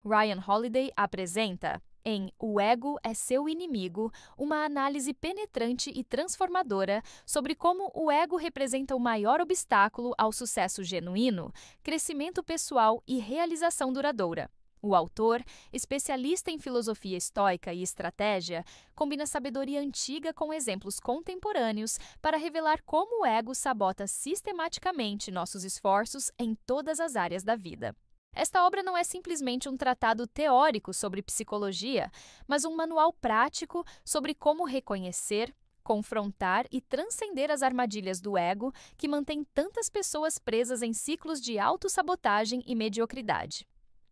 Ryan Holiday apresenta, em O Ego é Seu Inimigo, uma análise penetrante e transformadora sobre como o ego representa o maior obstáculo ao sucesso genuíno, crescimento pessoal e realização duradoura. O autor, especialista em filosofia estoica e estratégia, combina sabedoria antiga com exemplos contemporâneos para revelar como o ego sabota sistematicamente nossos esforços em todas as áreas da vida. Esta obra não é simplesmente um tratado teórico sobre psicologia, mas um manual prático sobre como reconhecer, confrontar e transcender as armadilhas do ego que mantém tantas pessoas presas em ciclos de autossabotagem e mediocridade.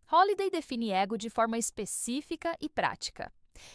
Holiday define ego de forma específica e prática.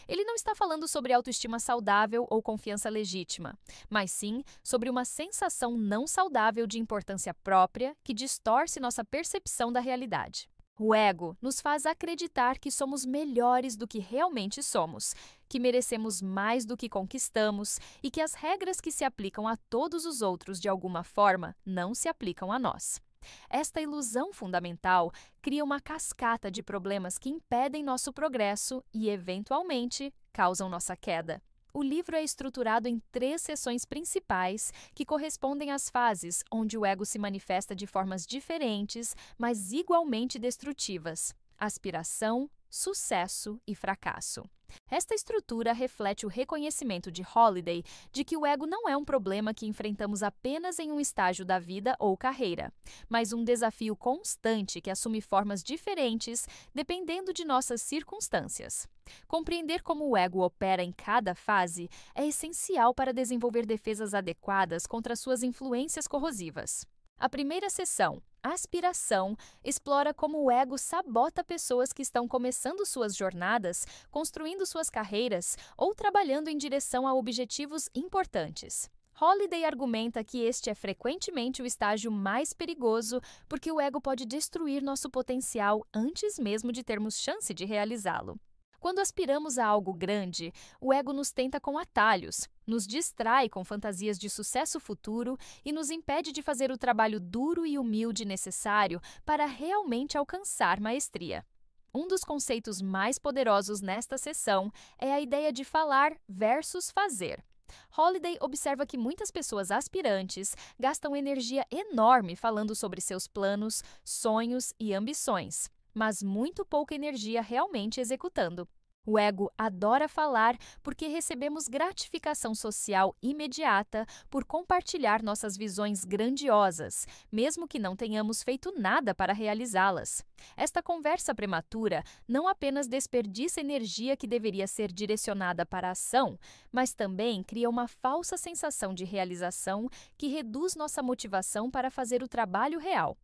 Ele não está falando sobre autoestima saudável ou confiança legítima, mas sim sobre uma sensação não saudável de importância própria que distorce nossa percepção da realidade. O ego nos faz acreditar que somos melhores do que realmente somos, que merecemos mais do que conquistamos e que as regras que se aplicam a todos os outros de alguma forma não se aplicam a nós. Esta ilusão fundamental cria uma cascata de problemas que impedem nosso progresso e, eventualmente, causam nossa queda. O livro é estruturado em 3 seções principais que correspondem às fases onde o ego se manifesta de formas diferentes, mas igualmente destrutivas: aspiração, sucesso e fracasso. Esta estrutura reflete o reconhecimento de Holiday de que o ego não é um problema que enfrentamos apenas em um estágio da vida ou carreira, mas um desafio constante que assume formas diferentes dependendo de nossas circunstâncias. Compreender como o ego opera em cada fase é essencial para desenvolver defesas adequadas contra suas influências corrosivas. A primeira seção, Aspiração, explora como o ego sabota pessoas que estão começando suas jornadas, construindo suas carreiras ou trabalhando em direção a objetivos importantes. Holiday argumenta que este é frequentemente o estágio mais perigoso porque o ego pode destruir nosso potencial antes mesmo de termos chance de realizá-lo. Quando aspiramos a algo grande, o ego nos tenta com atalhos, nos distrai com fantasias de sucesso futuro e nos impede de fazer o trabalho duro e humilde necessário para realmente alcançar maestria. Um dos conceitos mais poderosos nesta seção é a ideia de falar versus fazer. Holiday observa que muitas pessoas aspirantes gastam energia enorme falando sobre seus planos, sonhos e ambições, mas muito pouca energia realmente executando. O ego adora falar porque recebemos gratificação social imediata por compartilhar nossas visões grandiosas, mesmo que não tenhamos feito nada para realizá-las. Esta conversa prematura não apenas desperdiça energia que deveria ser direcionada para a ação, mas também cria uma falsa sensação de realização que reduz nossa motivação para fazer o trabalho real.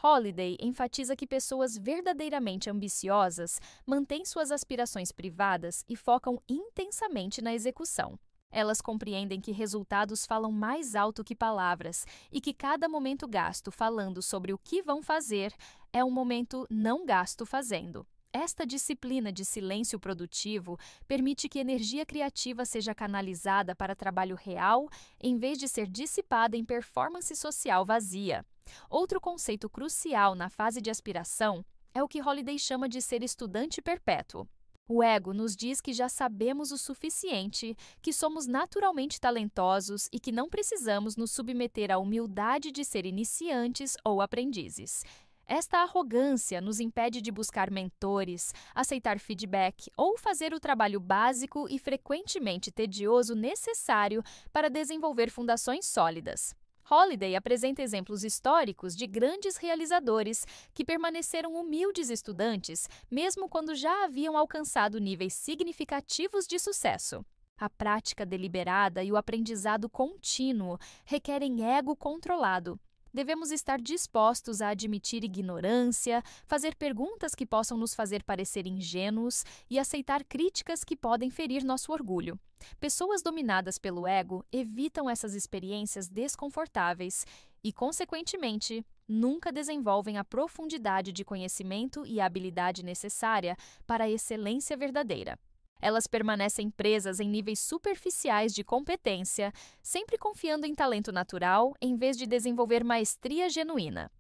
Holiday enfatiza que pessoas verdadeiramente ambiciosas mantêm suas aspirações privadas e focam intensamente na execução. Elas compreendem que resultados falam mais alto que palavras e que cada momento gasto falando sobre o que vão fazer é um momento não gasto fazendo. Esta disciplina de silêncio produtivo permite que energia criativa seja canalizada para trabalho real em vez de ser dissipada em performance social vazia. Outro conceito crucial na fase de aspiração é o que Holiday chama de ser estudante perpétuo. O ego nos diz que já sabemos o suficiente, que somos naturalmente talentosos e que não precisamos nos submeter à humildade de ser iniciantes ou aprendizes. Esta arrogância nos impede de buscar mentores, aceitar feedback ou fazer o trabalho básico e frequentemente tedioso necessário para desenvolver fundações sólidas. Holiday apresenta exemplos históricos de grandes realizadores que permaneceram humildes estudantes, mesmo quando já haviam alcançado níveis significativos de sucesso. A prática deliberada e o aprendizado contínuo requerem ego controlado. Devemos estar dispostos a admitir ignorância, fazer perguntas que possam nos fazer parecer ingênuos e aceitar críticas que podem ferir nosso orgulho. Pessoas dominadas pelo ego evitam essas experiências desconfortáveis e, consequentemente, nunca desenvolvem a profundidade de conhecimento e a habilidade necessária para a excelência verdadeira. Elas permanecem presas em níveis superficiais de competência, sempre confiando em talento natural em vez de desenvolver maestria genuína.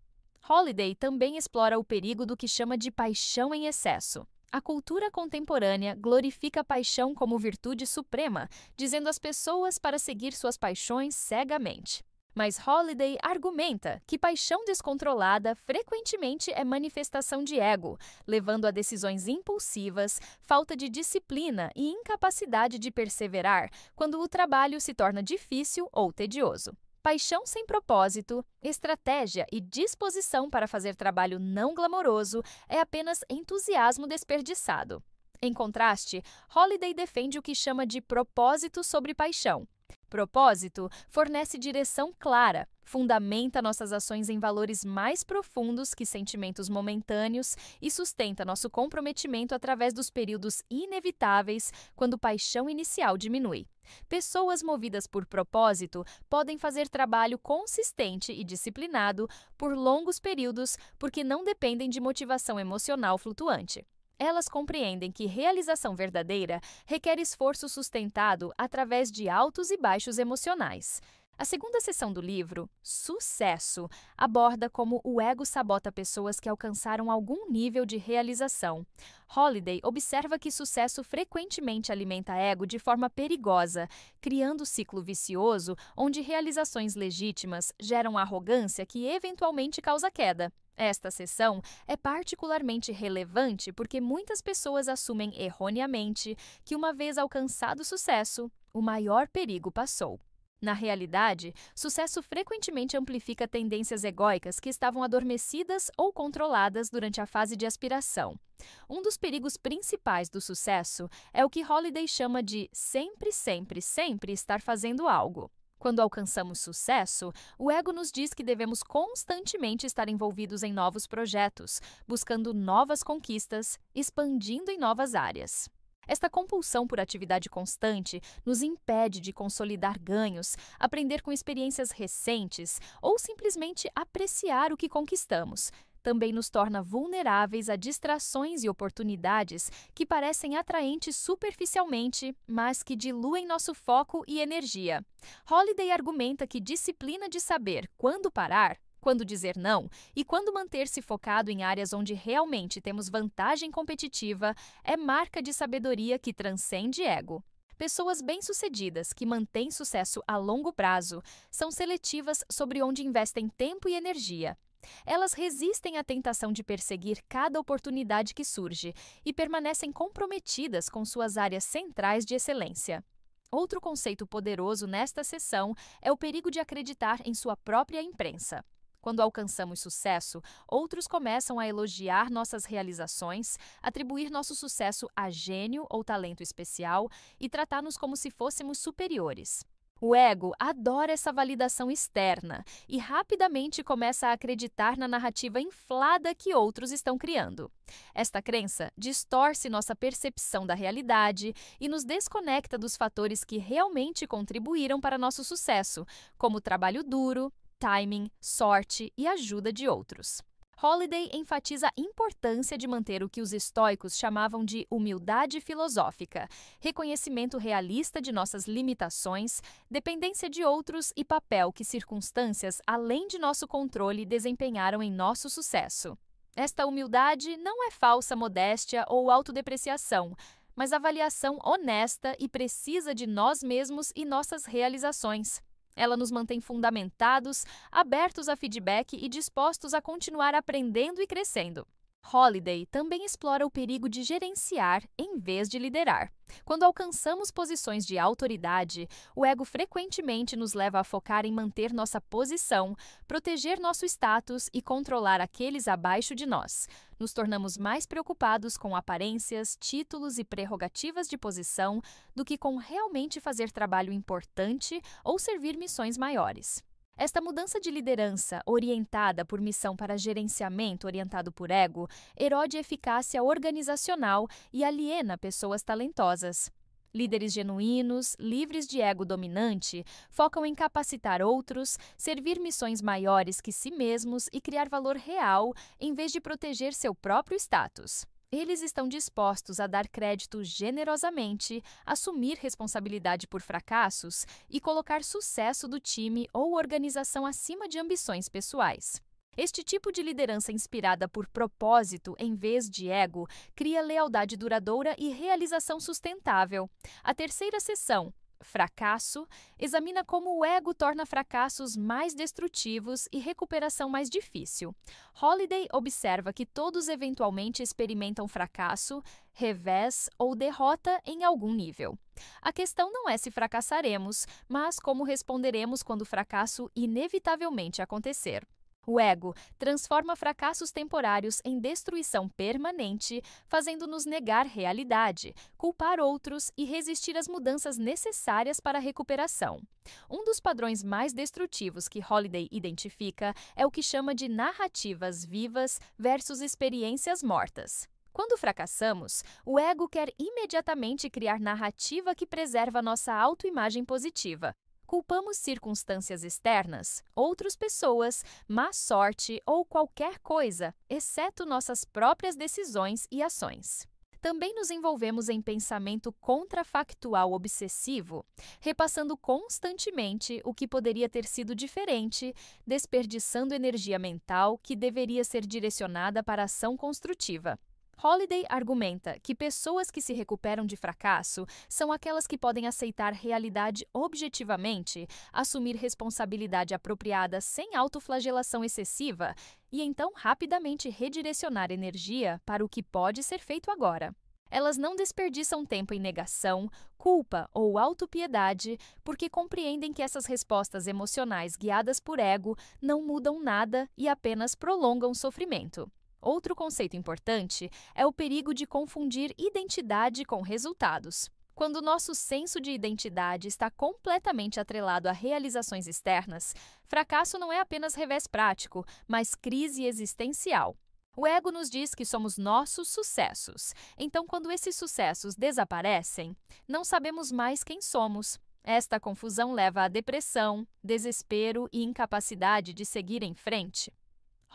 Holiday também explora o perigo do que chama de paixão em excesso. A cultura contemporânea glorifica a paixão como virtude suprema, dizendo às pessoas para seguir suas paixões cegamente. Mas Holiday argumenta que paixão descontrolada frequentemente é manifestação de ego, levando a decisões impulsivas, falta de disciplina e incapacidade de perseverar quando o trabalho se torna difícil ou tedioso. Paixão sem propósito, estratégia e disposição para fazer trabalho não glamouroso é apenas entusiasmo desperdiçado. Em contraste, Holiday defende o que chama de propósito sobre paixão. Propósito fornece direção clara, fundamenta nossas ações em valores mais profundos que sentimentos momentâneos e sustenta nosso comprometimento através dos períodos inevitáveis quando paixão inicial diminui. Pessoas movidas por propósito podem fazer trabalho consistente e disciplinado por longos períodos porque não dependem de motivação emocional flutuante. Elas compreendem que realização verdadeira requer esforço sustentado através de altos e baixos emocionais. A segunda seção do livro, Sucesso, aborda como o ego sabota pessoas que alcançaram algum nível de realização. Holiday observa que sucesso frequentemente alimenta ego de forma perigosa, criando ciclo vicioso onde realizações legítimas geram arrogância que eventualmente causa queda. Esta seção é particularmente relevante porque muitas pessoas assumem erroneamente que, uma vez alcançado o sucesso, o maior perigo passou. Na realidade, sucesso frequentemente amplifica tendências egóicas que estavam adormecidas ou controladas durante a fase de aspiração. Um dos perigos principais do sucesso é o que Holiday chama de sempre, sempre, sempre estar fazendo algo. Quando alcançamos sucesso, o ego nos diz que devemos constantemente estar envolvidos em novos projetos, buscando novas conquistas, expandindo em novas áreas. Esta compulsão por atividade constante nos impede de consolidar ganhos, aprender com experiências recentes ou simplesmente apreciar o que conquistamos. Também nos torna vulneráveis a distrações e oportunidades que parecem atraentes superficialmente, mas que diluem nosso foco e energia. Holiday argumenta que disciplina de saber quando parar, quando dizer não e quando manter-se focado em áreas onde realmente temos vantagem competitiva é marca de sabedoria que transcende ego. Pessoas bem-sucedidas que mantêm sucesso a longo prazo são seletivas sobre onde investem tempo e energia. Elas resistem à tentação de perseguir cada oportunidade que surge e permanecem comprometidas com suas áreas centrais de excelência. Outro conceito poderoso nesta seção é o perigo de acreditar em sua própria imprensa. Quando alcançamos sucesso, outros começam a elogiar nossas realizações, atribuir nosso sucesso a gênio ou talento especial e tratar-nos como se fôssemos superiores. O ego adora essa validação externa e rapidamente começa a acreditar na narrativa inflada que outros estão criando. Esta crença distorce nossa percepção da realidade e nos desconecta dos fatores que realmente contribuíram para nosso sucesso, como trabalho duro, timing, sorte e ajuda de outros. Holiday enfatiza a importância de manter o que os estoicos chamavam de humildade filosófica, reconhecimento realista de nossas limitações, dependência de outros e papel que circunstâncias além de nosso controle desempenharam em nosso sucesso. Esta humildade não é falsa modéstia ou autodepreciação, mas avaliação honesta e precisa de nós mesmos e nossas realizações. Ela nos mantém fundamentados, abertos a feedback e dispostos a continuar aprendendo e crescendo. Holiday também explora o perigo de gerenciar em vez de liderar. Quando alcançamos posições de autoridade, o ego frequentemente nos leva a focar em manter nossa posição, proteger nosso status e controlar aqueles abaixo de nós. Nos tornamos mais preocupados com aparências, títulos e prerrogativas de posição do que com realmente fazer trabalho importante ou servir missões maiores. Esta mudança de liderança, orientada por missão para gerenciamento orientado por ego, erode a eficácia organizacional e aliena pessoas talentosas. Líderes genuínos, livres de ego dominante, focam em capacitar outros, servir missões maiores que si mesmos e criar valor real, em vez de proteger seu próprio status. Eles estão dispostos a dar crédito generosamente, assumir responsabilidade por fracassos e colocar sucesso do time ou organização acima de ambições pessoais. Este tipo de liderança inspirada por propósito em vez de ego cria lealdade duradoura e realização sustentável. A terceira seção, fracasso, examina como o ego torna fracassos mais destrutivos e recuperação mais difícil. Holiday observa que todos eventualmente experimentam fracasso, revés ou derrota em algum nível. A questão não é se fracassaremos, mas como responderemos quando o fracasso inevitavelmente acontecer. O ego transforma fracassos temporários em destruição permanente, fazendo-nos negar realidade, culpar outros e resistir às mudanças necessárias para a recuperação. Um dos padrões mais destrutivos que Holiday identifica é o que chama de narrativas vivas versus experiências mortas. Quando fracassamos, o ego quer imediatamente criar narrativa que preserva nossa autoimagem positiva. Culpamos circunstâncias externas, outras pessoas, má sorte ou qualquer coisa, exceto nossas próprias decisões e ações. Também nos envolvemos em pensamento contrafactual obsessivo, repassando constantemente o que poderia ter sido diferente, desperdiçando energia mental que deveria ser direcionada para ação construtiva. Holiday argumenta que pessoas que se recuperam de fracasso são aquelas que podem aceitar realidade objetivamente, assumir responsabilidade apropriada sem autoflagelação excessiva e então rapidamente redirecionar energia para o que pode ser feito agora. Elas não desperdiçam tempo em negação, culpa ou autopiedade, porque compreendem que essas respostas emocionais guiadas por ego não mudam nada e apenas prolongam o sofrimento. Outro conceito importante é o perigo de confundir identidade com resultados. Quando nosso senso de identidade está completamente atrelado a realizações externas, fracasso não é apenas revés prático, mas crise existencial. O ego nos diz que somos nossos sucessos. Então, quando esses sucessos desaparecem, não sabemos mais quem somos. Esta confusão leva à depressão, desespero e incapacidade de seguir em frente.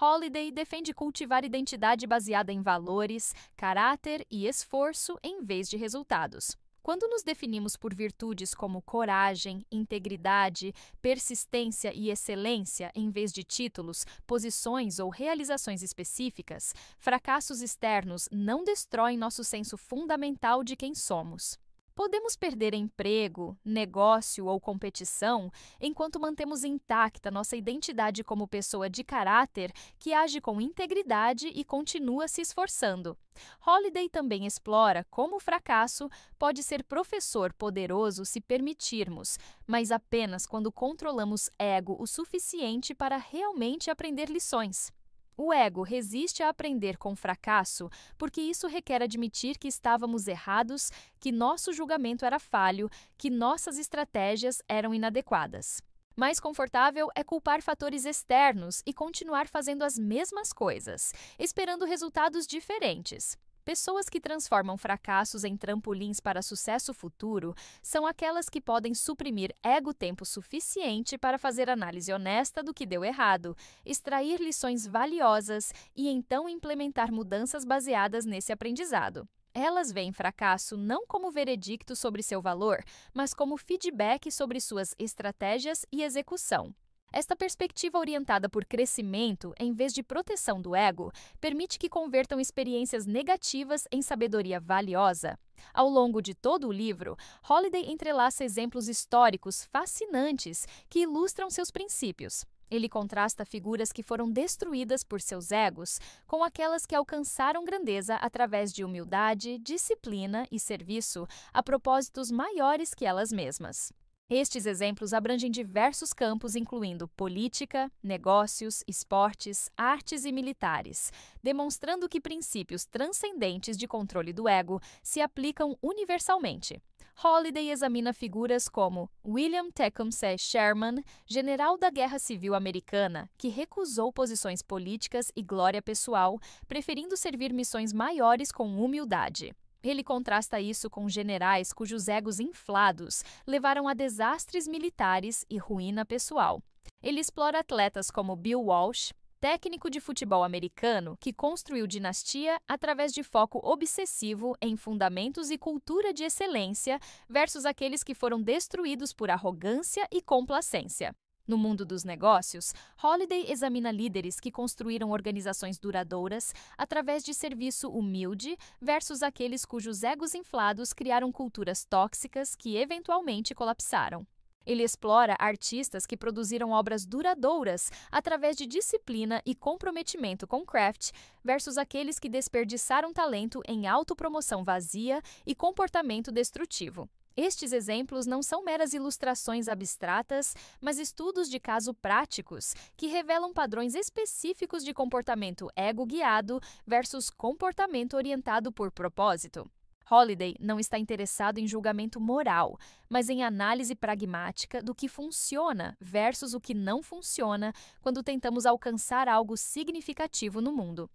Holiday defende cultivar identidade baseada em valores, caráter e esforço em vez de resultados. Quando nos definimos por virtudes como coragem, integridade, persistência e excelência em vez de títulos, posições ou realizações específicas, fracassos externos não destroem nosso senso fundamental de quem somos. Podemos perder emprego, negócio ou competição enquanto mantemos intacta nossa identidade como pessoa de caráter que age com integridade e continua se esforçando. Holiday também explora como o fracasso pode ser professor poderoso se permitirmos, mas apenas quando controlamos ego o suficiente para realmente aprender lições. O ego resiste a aprender com fracasso porque isso requer admitir que estávamos errados, que nosso julgamento era falho, que nossas estratégias eram inadequadas. Mais confortável é culpar fatores externos e continuar fazendo as mesmas coisas, esperando resultados diferentes. Pessoas que transformam fracassos em trampolins para sucesso futuro são aquelas que podem suprimir ego tempo suficiente para fazer análise honesta do que deu errado, extrair lições valiosas e então implementar mudanças baseadas nesse aprendizado. Elas veem fracasso não como veredicto sobre seu valor, mas como feedback sobre suas estratégias e execução. Esta perspectiva orientada por crescimento, em vez de proteção do ego, permite que convertam experiências negativas em sabedoria valiosa. Ao longo de todo o livro, Holiday entrelaça exemplos históricos fascinantes que ilustram seus princípios. Ele contrasta figuras que foram destruídas por seus egos com aquelas que alcançaram grandeza através de humildade, disciplina e serviço a propósitos maiores que elas mesmas. Estes exemplos abrangem diversos campos, incluindo política, negócios, esportes, artes e militares, demonstrando que princípios transcendentes de controle do ego se aplicam universalmente. Holiday examina figuras como William Tecumseh Sherman, general da Guerra Civil Americana, que recusou posições políticas e glória pessoal, preferindo servir missões maiores com humildade. Ele contrasta isso com generais cujos egos inflados levaram a desastres militares e ruína pessoal. Ele explora atletas como Bill Walsh, técnico de futebol americano que construiu dinastia através de foco obsessivo em fundamentos e cultura de excelência, versus aqueles que foram destruídos por arrogância e complacência. No mundo dos negócios, Holiday examina líderes que construíram organizações duradouras através de serviço humilde versus aqueles cujos egos inflados criaram culturas tóxicas que eventualmente colapsaram. Ele explora artistas que produziram obras duradouras através de disciplina e comprometimento com craft versus aqueles que desperdiçaram talento em autopromoção vazia e comportamento destrutivo. Estes exemplos não são meras ilustrações abstratas, mas estudos de caso práticos que revelam padrões específicos de comportamento ego-guiado versus comportamento orientado por propósito. Holiday não está interessado em julgamento moral, mas em análise pragmática do que funciona versus o que não funciona quando tentamos alcançar algo significativo no mundo.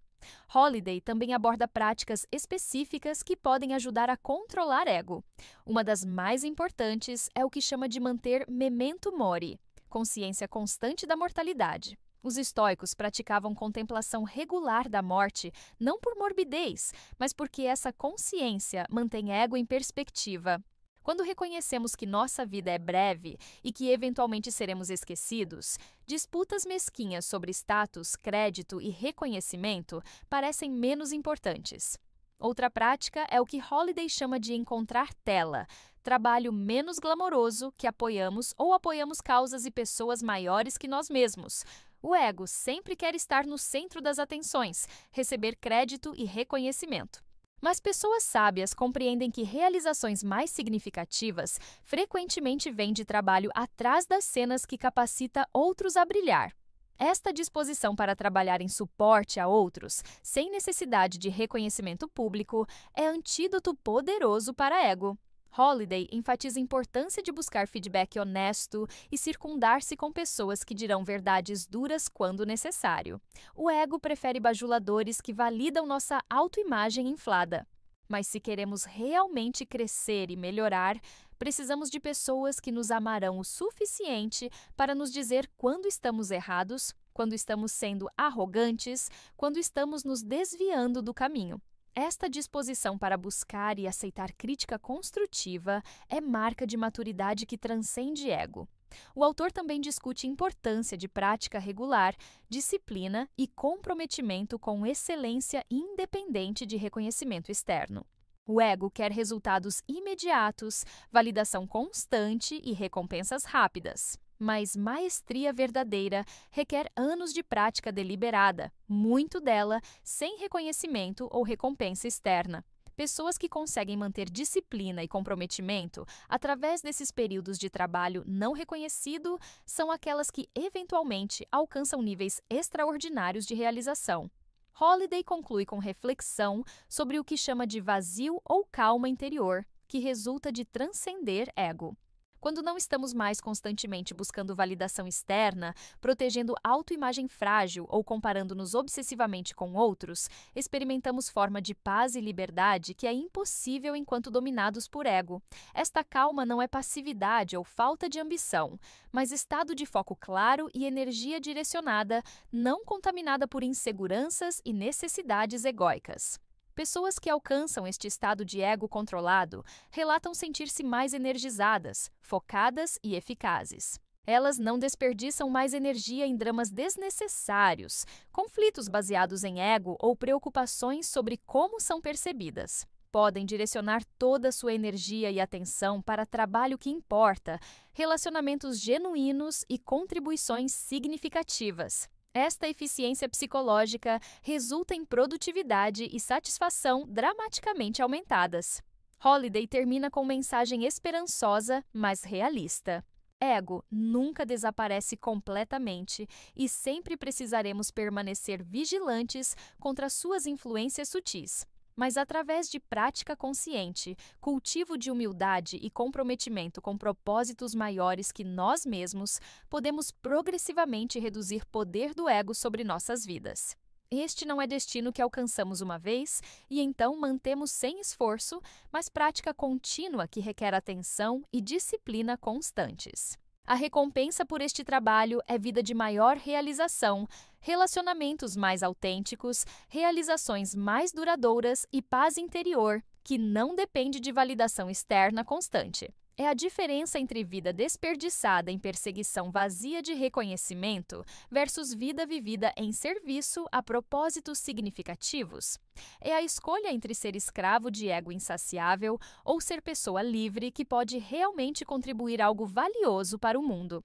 Holiday também aborda práticas específicas que podem ajudar a controlar ego. Uma das mais importantes é o que chama de manter memento mori, consciência constante da mortalidade. Os estoicos praticavam contemplação regular da morte, não por morbidez, mas porque essa consciência mantém ego em perspectiva. Quando reconhecemos que nossa vida é breve e que eventualmente seremos esquecidos, disputas mesquinhas sobre status, crédito e reconhecimento parecem menos importantes. Outra prática é o que Holiday chama de encontrar tela, trabalho menos glamouroso que apoiamos ou apoiamos causas e pessoas maiores que nós mesmos. O ego sempre quer estar no centro das atenções, receber crédito e reconhecimento. Mas pessoas sábias compreendem que realizações mais significativas frequentemente vêm de trabalho atrás das cenas que capacita outros a brilhar. Esta disposição para trabalhar em suporte a outros, sem necessidade de reconhecimento público, é antídoto poderoso para ego. Holiday enfatiza a importância de buscar feedback honesto e circundar-se com pessoas que dirão verdades duras quando necessário. O ego prefere bajuladores que validam nossa autoimagem inflada. Mas se queremos realmente crescer e melhorar, precisamos de pessoas que nos amarão o suficiente para nos dizer quando estamos errados, quando estamos sendo arrogantes, quando estamos nos desviando do caminho. Esta disposição para buscar e aceitar crítica construtiva é marca de maturidade que transcende ego. O autor também discute a importância de prática regular, disciplina e comprometimento com excelência independente de reconhecimento externo. O ego quer resultados imediatos, validação constante e recompensas rápidas. Mas maestria verdadeira requer anos de prática deliberada, muito dela sem reconhecimento ou recompensa externa. Pessoas que conseguem manter disciplina e comprometimento através desses períodos de trabalho não reconhecido são aquelas que eventualmente alcançam níveis extraordinários de realização. Holiday conclui com reflexão sobre o que chama de vazio ou calma interior, que resulta de transcender ego. Quando não estamos mais constantemente buscando validação externa, protegendo autoimagem frágil ou comparando-nos obsessivamente com outros, experimentamos forma de paz e liberdade que é impossível enquanto dominados por ego. Esta calma não é passividade ou falta de ambição, mas estado de foco claro e energia direcionada, não contaminada por inseguranças e necessidades egóicas. Pessoas que alcançam este estado de ego controlado relatam sentir-se mais energizadas, focadas e eficazes. Elas não desperdiçam mais energia em dramas desnecessários, conflitos baseados em ego ou preocupações sobre como são percebidas. Podem direcionar toda a sua energia e atenção para trabalho que importa, relacionamentos genuínos e contribuições significativas. Esta eficiência psicológica resulta em produtividade e satisfação dramaticamente aumentadas. Holiday termina com mensagem esperançosa, mas realista. Ego nunca desaparece completamente e sempre precisaremos permanecer vigilantes contra suas influências sutis. Mas através de prática consciente, cultivo de humildade e comprometimento com propósitos maiores que nós mesmos, podemos progressivamente reduzir poder do ego sobre nossas vidas. Este não é destino que alcançamos uma vez e então mantemos sem esforço, mas prática contínua que requer atenção e disciplina constantes. A recompensa por este trabalho é vida de maior realização, relacionamentos mais autênticos, realizações mais duradouras e paz interior, que não depende de validação externa constante. É a diferença entre vida desperdiçada em perseguição vazia de reconhecimento versus vida vivida em serviço a propósitos significativos. É a escolha entre ser escravo de ego insaciável ou ser pessoa livre que pode realmente contribuir algo valioso para o mundo.